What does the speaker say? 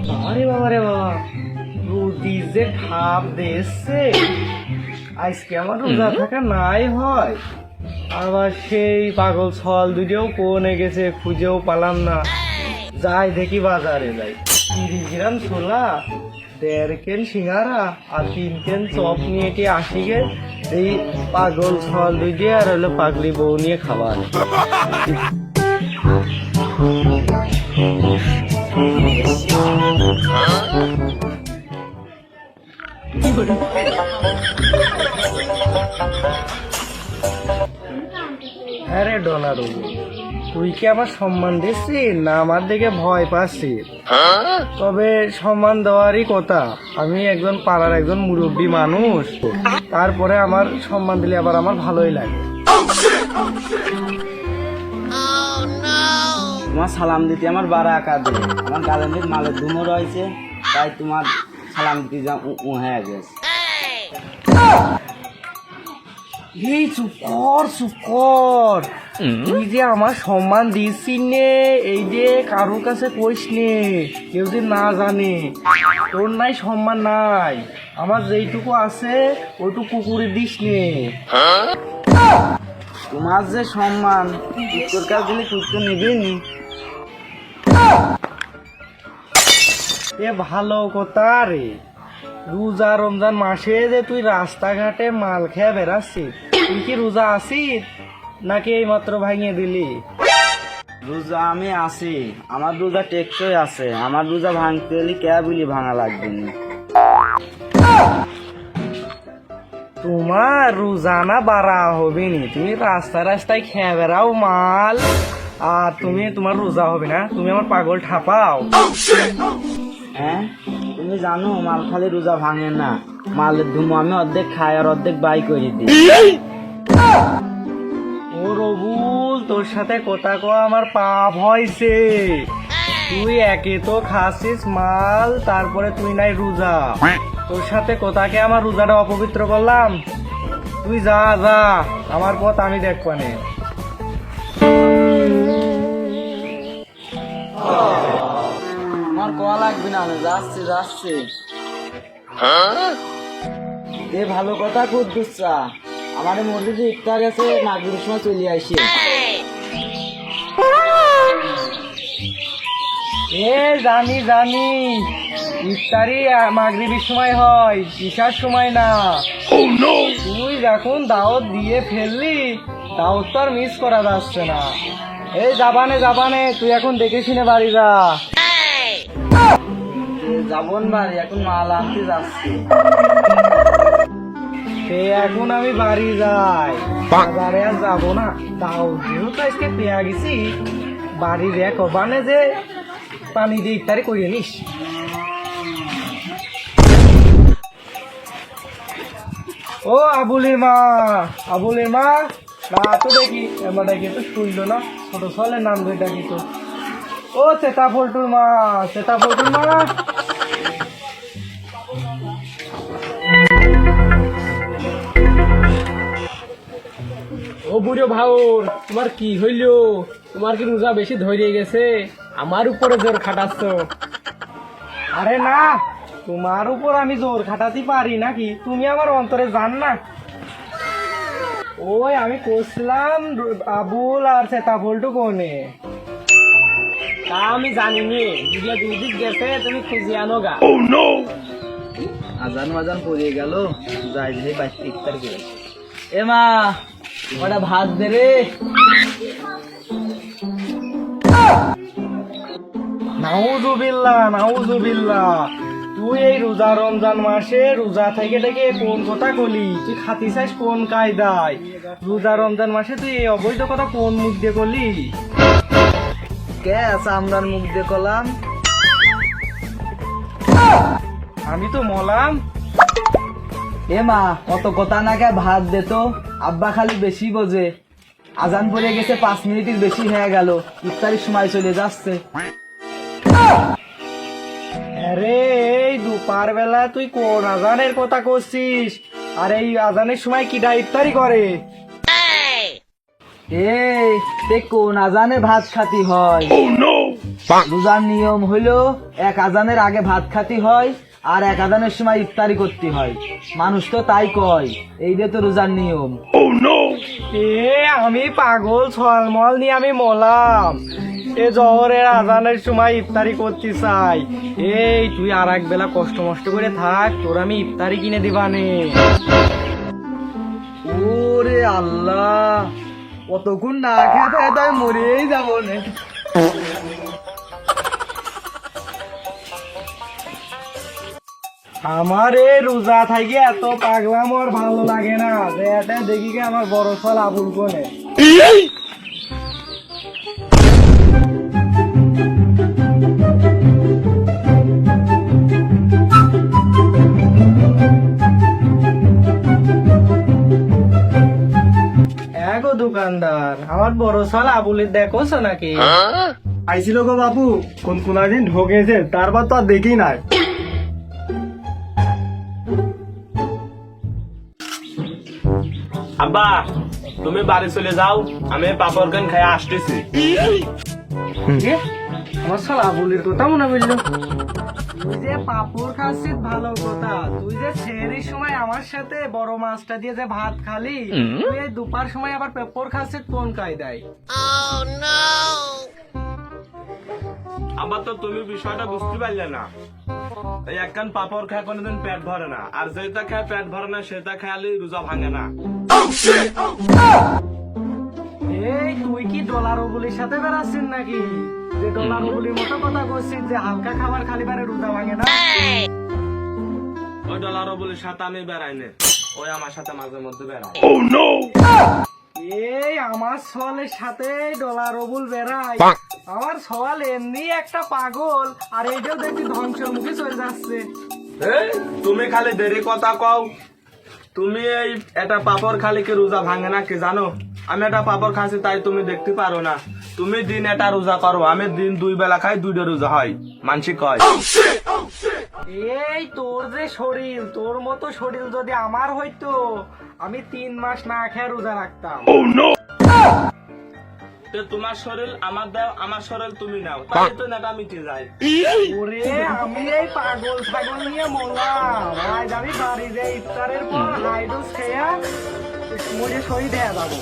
বাবারে বাবারে বাবা, রুটি যে খাপ দিয়েছে, আজকে আমার রোজা থাকা নাই হয়। আবার সেই পাগল ছল দুটিও কোনে গেছে, খুঁজেও পালাম না। যাই দেখি বাজারে যাই, 30 গ্রাম ছোলা, 1.5 কেন সিঙ্গারা আর 3 কেন চপ নিয়ে কি আসি গে। এই পাগল ছল দুটি আর হলো পাগলি বউ নিয়ে খাবার। আরে ডলার, তুই কি আমার সম্মান দিচ্ছিস না আমার দিকে ভয় পাচ্ছিস? তবে সম্মান দেওয়ারই কথা, আমি একজন পাড়ার একজন মুরব্বী মানুষ, তারপরে আমার সম্মান দিলে আবার আমার ভালোই লাগে। তোমার সালাম দিতে আমার বারা আঁকা দিয়ে আমার গালের মালের ধুমো রয়েছে, তাই তোমার সালাম দিতে যা হয়ে গেছে। এই চুপ কর, চুপ কর। তুই যে আমার সম্মান দিচ্ছিস নে, এই যে কারোর কাছে কইস নে, কেউ যে না জানে। তোর নাই সম্মান নাই, আমার যেইটুকু আছে ওইটুকু কুকুরে দিস নে। তোমার যে সম্মান, কুকুর কাজ দিলে কুকুর নেবে নি। এ ভালো কথা রে, রোজা রমজান মাসে যে তুই রাস্তাঘাটে মাল খেয়ে বেড়াচ্ছিস, তুই কি রোজা আছিস নাকি এই মাত্র ভাঙিয়ে দিলি? রোজা আমি আছি, আমার রোজা টেকসই আছে, আমার রোজা ভাঙতে হলে কে বলি ভাঙা লাগবে না। তোমার রোজানা বাড়া হবে নি, তুমি রাস্তায় রাস্তায় খেয়ে বেড়াও মাল, আর তুমি তোমার রোজা হবে না, তুমি আমার পাগল ঠাপাও। হ্যাঁ, তুমি জানো মাল খালি রোজা ভাঙে না, মালের ধুমো আমি অর্ধেক খাই আর অর্ধেক বাই করে দিই। ও রবুল, তোর সাথে কথা কওয়া আমার পাপ হয়েছে। তুই একে তো খাসিস মাল, তারপরে তুই নাই রোজা। তোর সাথে কোথাকে আমার রোজাটা অপবিত্র করলাম? তুই যা যা, আমার পথ আমি দেখবানে। আমার কোয়া লাগবে না, আমি যাচ্ছি যাচ্ছি। এ ভালো কথা কুদ্দুসা, আমার মসজিদে ইফতার আছে, মাগরিবের সময় চলে আসি। এ জানি জানি, ইফতারি মাগরিবের সময় হয়, ঈশার সময় না। তুই যখন দাওয়াত দিয়ে ফেললি, দাওয়াত তো আর মিস করা যাচ্ছে না। এই যাবানে যাবানে, তুই এখন দেখে শুনে বাড়ি যা। যাবন বাড়ি, এখন মাল আনতে যাচ্ছি। এখন আমি বাড়ি যাই, বাজারে আর যাবো না। তাও যেহেতু আজকে পেয়ে গেছি, বাড়ি দেখ বানে যে পানি দিয়ে ইফতারি করিয়ে নিস। ও আবুলের মা, আবুলের মা, না তো দেখি এবার ডাকি তো শুনলো না, ছোট ছলের নাম ধরে ডাকি তো। ও চেতা ফল্টুর মা, চেতা ফল্টুর মা। ও বুড়ো ভাউর, তোমার কি হইল? তোমার কি রোজা বেশি ধরে গেছে? আমার উপরে জোর খাটাচ্ছ। আরে না, তোমার উপর আমি জোর খাটাতে পারি নাকি? তুমি আমার অন্তরে জান না। ওই আমি করছিলাম আবুল আর চেতা ফল্টু কোনে। তা আমি জানিনি, দুদিয়া দুই দিক গেছে, তুমি খুঁজে আনো গা। আজান মাজান পড়ে গেল, যাই যাই বাইশে ইফতার করে। এ মা, ওটা ভাত দে রে। নাউজুবিল্লাহ, নাউজুবিল্লাহ। তুই এই রোজা রমজান মাসে রোজা থেকে থেকে কোন কথা কলি? তুই খাতি চাইস কোন কায়দায়? রোজা রমজান মাসে তুই এই অবৈধ কথা কোন মুখ দিয়ে করলি? কে আছে আমরার মুখ দিয়ে কলাম? আমি তো মলাম। এ মা, কত কথা না কে ভাত দে তো, আব্বা খালি বেশি বোঝে। আজান পড়ে গেছে, 5 মিনিটের বেশি হয়ে গেল, ইফতারির সময় চলে যাচ্ছে। আরে এই দুপার বেলা তুই কোন আজানের কথা করছিস? আর এই আজানের সময় কিডা ইফতারি করে? এই তে কোন আজানে ভাত খাতি হয়? রোজার নিয়ম হইলো এক আজানের আগে ভাত খাতি হয় আর এক আজানের সময় ইফতারি করতে হয়। মানুষ তো তাই কয়, এই যে তো রোজার নিয়ম। আমি পাগল ছলমল নিয়ে আমি মলাম, এ জহরের আজানের সময় ইফতারি করতে চাই। এই তুই আর এক বেলা কষ্ট মষ্ট করে থাক, তোর আমি ইফতারি কিনে দিবানে। ওরে আল্লাহ, কতক্ষণ না খেয়ে থাকে তাই মরেই যাবো না। আমার এই রোজা থাকি এত পাগলাম আর ভালো লাগে না, যে এটা দেখি কি আমার বড় ফল আবুল কোনে। এগো দোকানদার, আমার বড় সাল আবুলের দেখোছ নাকি? আইছিল গো বাপু, কোন দিন ঢোকেছে, তারপর তো আর দেখি নাই। আব্বা তুমি বাড়ি চলে যাও, আমি পাপড় গান খাই আসতেছি। এ, আমার সাল আবুলের কথা মনে পড়লো। তুই যে পাপড় খাচ্ছিস ভালো কথা, তুই যে ছেড়ির সময় আমার সাথে বড় মাছটা দিয়ে যে ভাত খালি, তুই এই দুপার সময় আবার পেপড় খাচ্ছিস কোন কায়দায়? আব্বা তো তুমি বিষয়টা বুঝতে পারলে না। এই একখান পাপড় খায় কোনোদিন পেট ভরে না, আর যেটা খায় পেট ভরে না সেটা খাইলে রোজা ভাঙে না। এই তুই কি ডলার ওগুলির সাথে বেড়াচ্ছিস নাকি, যে ডলার ওগুলির মতো কথা করছিস যে হালকা খাবার খালি বারে রোজা ভাঙে না? ওই ডলারও বলে সাথে আমি বেড়াই না, ওই আমার সাথে মাঝে মধ্যে বেড়ায়। এই আমার সওয়ালের সাথে ডলার ওবুল বেড়াই, আমার সওয়াল এমনি একটা পাগল, আর এইটাও দেখি ধ্বংসের মুখে চলে যাচ্ছে। এই, তুমি খালি দেরি কথা কও। তুমি এই একটা পাপড় খালি কি রোজা ভাঙে না কি জানো? আমি একটা পাপড় খাচ্ছি তাই তুমি দেখতে পারো না। তুমি দিন একটা রোজা করো, আমি দিন 2 বেলা খাই, 2টা রোজা হয়, মানসিক কয়। এই তোর যে শরীর, তোর মতো শরীর যদি আমার হইতো, আমি 3 মাস না খেয়ে রোজা রাখতাম। তো তোমার শরীর আমার দাও, আমার শরীর তুমি নাও, তাই তো নেটা মিটে যায়। ওরে আমি এই পাগল ছাগল নিয়ে মরলাম, আজ আমি বাড়ি যে ইফতারের পর হাইডোজ খেয়া মরে শহীদ হয়ে যাবো।